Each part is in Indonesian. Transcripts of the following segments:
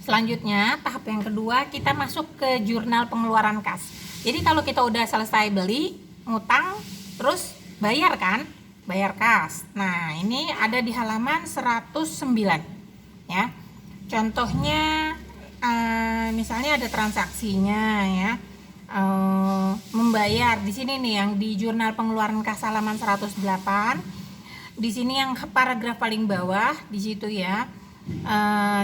Selanjutnya, tahap yang kedua, kita masuk ke jurnal pengeluaran kas. Jadi kalau kita udah selesai beli, ngutang, terus bayar kan? Bayar kas. Nah, ini ada di halaman 109. Ya. Contohnya, misalnya ada transaksinya ya. Membayar di sini nih yang di jurnal pengeluaran kas halaman 108. Di sini yang paragraf paling bawah di situ ya.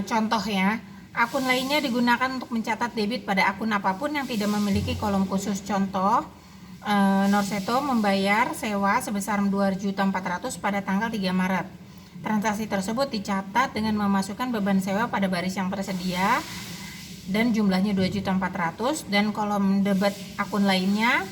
Contoh ya, akun lainnya digunakan untuk mencatat debit pada akun apapun yang tidak memiliki kolom khusus. Contoh, Norseto membayar sewa sebesar 2.400.000 pada tanggal 3 Maret. Transaksi tersebut dicatat dengan memasukkan beban sewa pada baris yang tersedia dan jumlahnya 2.400.000 dan kolom debit akun lainnya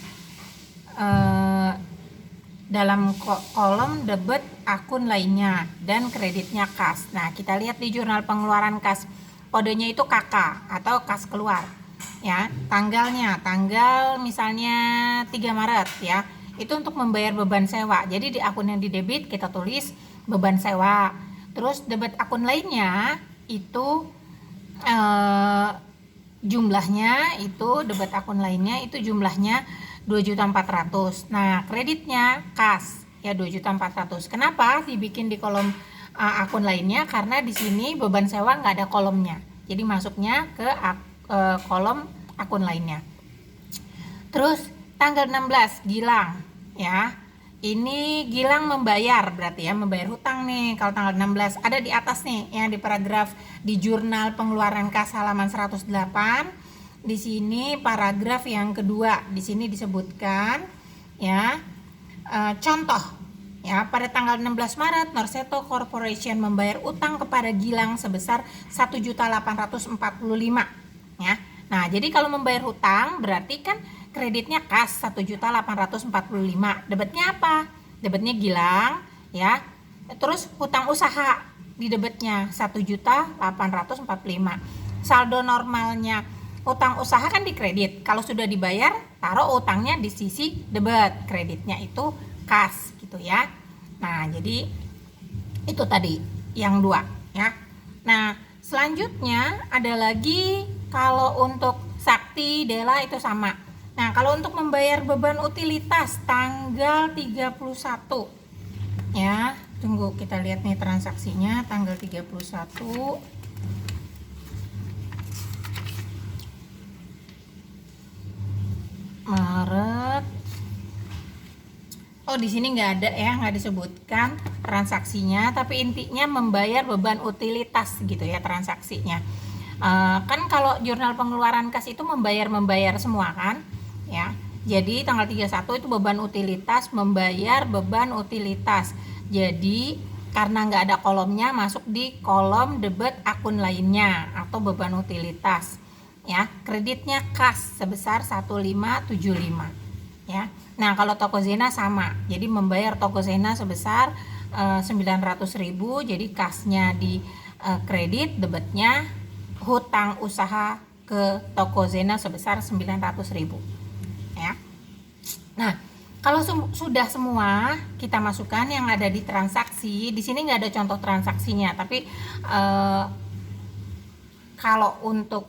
dalam kolom debit akun lainnya dan kreditnya kas. Nah, kita lihat di jurnal pengeluaran kas, kodenya itu KK atau kas keluar. Ya, tanggal misalnya 3 Maret ya. Itu untuk membayar beban sewa. Jadi di akun yang didebit kita tulis beban sewa. Terus debit akun lainnya itu jumlahnya itu debit akun lainnya itu jumlahnya 2.400.000. Nah, kreditnya kas ya 2.400.000. Kenapa dibikin di kolom akun lainnya? Karena di sini beban sewa nggak ada kolomnya. Jadi masuknya ke kolom akun lainnya. Terus tanggal 16 Gilang ya. Ini Gilang membayar, berarti ya membayar hutang nih. Kalau tanggal 16 ada di atas nih yang di paragraf di jurnal pengeluaran kas halaman 108. Di sini paragraf yang kedua, di sini disebutkan ya, contoh ya, pada tanggal 16 Maret Norseto Corporation membayar utang kepada Gilang sebesar 1.845.000 ya. Nah, jadi kalau membayar hutang berarti kan kreditnya kas 1.845.000. Debetnya apa? Debetnya Gilang ya. Terus hutang usaha di debetnya 1.845.000. Saldo normalnya utang usaha kan di kredit. Kalau sudah dibayar, taruh utangnya di sisi debet, kreditnya itu kas gitu ya. Nah, jadi itu tadi yang dua ya. Nah, selanjutnya ada lagi kalau untuk Sakti, Dela itu sama. Nah, kalau untuk membayar beban utilitas tanggal 31 ya, tunggu kita lihat nih transaksinya tanggal 31 Maret. Oh, di sini nggak ada ya, nggak disebutkan transaksinya, tapi intinya membayar beban utilitas gitu ya transaksinya. Kan kalau jurnal pengeluaran kas itu membayar semua kan ya. Jadi tanggal 31 itu beban utilitas, membayar beban utilitas. Jadi karena nggak ada kolomnya, masuk di kolom debit akun lainnya atau beban utilitas ya. Kreditnya kas sebesar 1.575 ya. Nah, kalau Tokozena sama. Jadi membayar Tokozena sebesar 900.000, jadi kasnya di kredit, debitnya hutang usaha ke Tokozena sebesar 900.000 ya. Nah, kalau sudah semua kita masukkan yang ada di transaksi, di sini nggak ada contoh transaksinya, tapi kalau untuk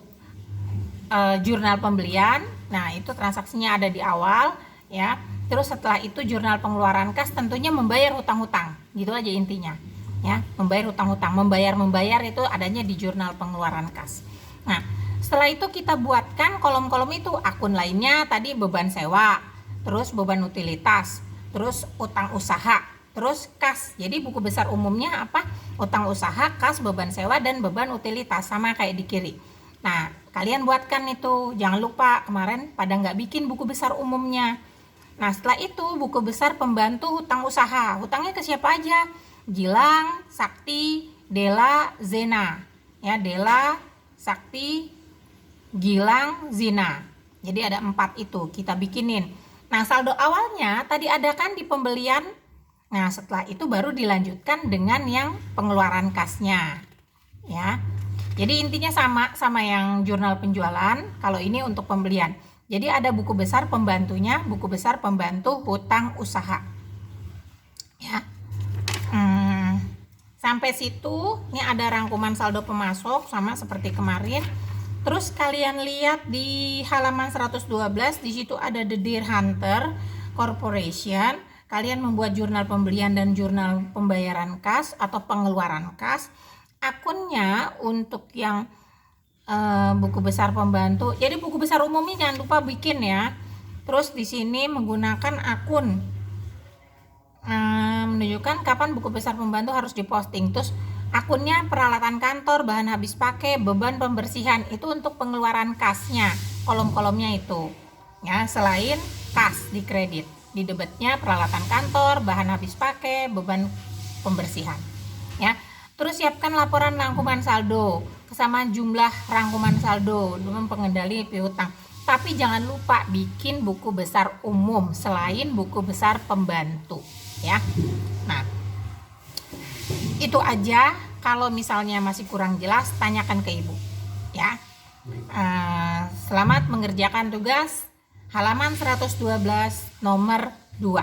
jurnal pembelian, nah itu transaksinya ada di awal ya. Terus setelah itu jurnal pengeluaran kas tentunya membayar hutang-hutang, gitu aja intinya ya. Membayar hutang-hutang, membayar itu adanya di jurnal pengeluaran kas. Nah, setelah itu kita buatkan kolom-kolom itu, akun lainnya tadi beban sewa, terus beban utilitas, terus utang usaha, terus kas. Jadi buku besar umumnya apa? Utang usaha, kas, beban sewa, dan beban utilitas, sama kayak di kiri. Nah, kalian buatkan itu, jangan lupa kemarin pada nggak bikin buku besar umumnya. Nah, setelah itu buku besar pembantu hutang usaha, hutangnya ke siapa aja? Gilang, Sakti, Dela, Zena ya. Dela, Sakti, Gilang, Zina. Jadi ada 4 itu kita bikinin. Nah, saldo awalnya tadi ada kan di pembelian. Nah, setelah itu baru dilanjutkan dengan yang pengeluaran kasnya ya. Jadi intinya sama yang jurnal penjualan. Kalau ini untuk pembelian. Jadi ada buku besar pembantunya, buku besar pembantu hutang usaha ya. Sampai situ, ini ada rangkuman saldo pemasok sama seperti kemarin. Terus kalian lihat di halaman 112, di situ ada The Deer Hunter Corporation. Kalian membuat jurnal pembelian dan jurnal pembayaran kas atau pengeluaran kas. Akunnya untuk yang buku besar pembantu. Jadi buku besar umumnya jangan lupa bikin ya. Terus di sini menggunakan akun menunjukkan kapan buku besar pembantu harus diposting. Terus akunnya peralatan kantor, bahan habis pakai, beban pembersihan, itu untuk pengeluaran kasnya, kolom-kolomnya itu ya. Selain kas di kredit, di debitnya peralatan kantor, bahan habis pakai, beban pembersihan ya. Terus siapkan laporan rangkuman saldo, kesamaan jumlah rangkuman saldo dengan pengendali piutang. Tapi jangan lupa bikin buku besar umum selain buku besar pembantu ya. Nah, itu aja. Kalau misalnya masih kurang jelas, tanyakan ke ibu ya. Selamat mengerjakan tugas halaman 112 nomor 2.